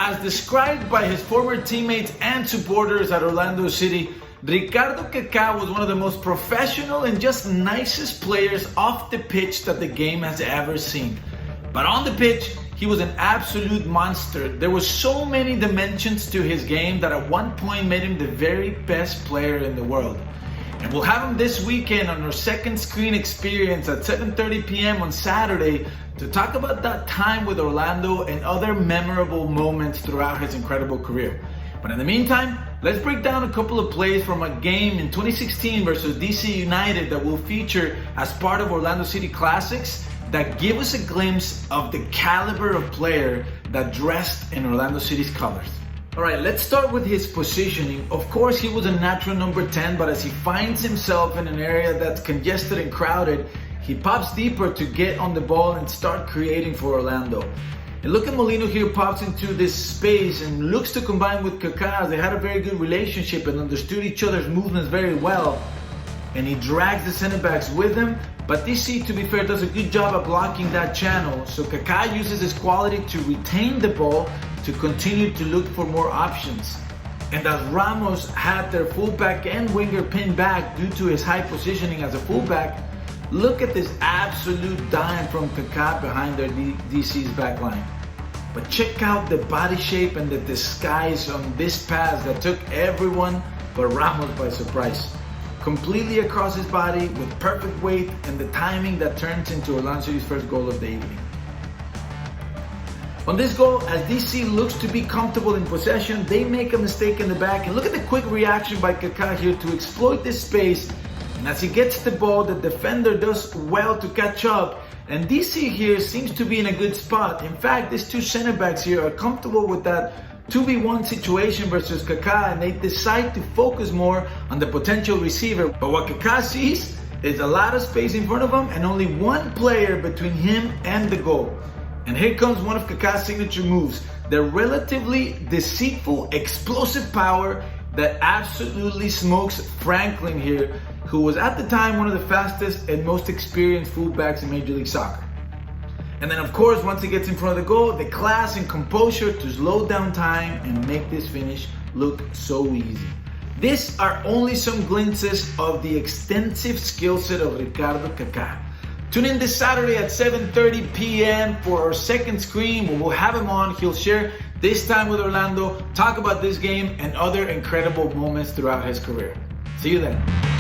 As described by his former teammates and supporters at Orlando City, Ricardo Kaká was one of the most professional and just nicest players off the pitch that the game has ever seen. But on the pitch, he was an absolute monster. There were so many dimensions to his game that at one point made him the very best player in the world. And we'll have him this weekend on our second screen experience at 7:30 p.m. on Saturday to talk about that time with Orlando and other memorable moments throughout his incredible career. But in the meantime, let's break down a couple of plays from a game in 2016 versus DC United that will feature as part of Orlando City Classics that give us a glimpse of the caliber of player that dressed in Orlando City's colors. All right, let's start with his positioning. Of course, he was a natural number 10, but as he finds himself in an area that's congested and crowded, he pops deeper to get on the ball and start creating for Orlando. And look at Molino here, pops into this space and looks to combine with Kaká. They had a very good relationship and understood each other's movements very well. And he drags the center backs with him. But DC, to be fair, does a good job of blocking that channel. So Kaká uses his quality to retain the ball to continue to look for more options. And as Ramos had their fullback and winger pinned back due to his high positioning as a fullback, look at this absolute dime from Kaká behind their DC's back line. But check out the body shape and the disguise on this pass that took everyone but Ramos by surprise. Completely across his body with perfect weight and the timing that turns into Orlando City's first goal of the evening. On this goal, as DC looks to be comfortable in possession, they make a mistake in the back. And look at the quick reaction by Kaká here to exploit this space. And as he gets the ball, the defender does well to catch up. And DC here seems to be in a good spot. In fact, these two center backs here are comfortable with that 2v1 situation versus Kaká, and they decide to focus more on the potential receiver. But what Kaká sees is a lot of space in front of him and only one player between him and the goal. And here comes one of Kaká's signature moves, the relatively deceitful, explosive power that absolutely smokes Franklin here, who was at the time one of the fastest and most experienced fullbacks in Major League Soccer. And then of course, once he gets in front of the goal, the class and composure to slow down time and make this finish look so easy. These are only some glimpses of the extensive skill set of Ricardo Kaká. Tune in this Saturday at 7:30 p.m. for our second screen where we'll have him on. He'll share this time with Orlando, talk about this game and other incredible moments throughout his career. See you then.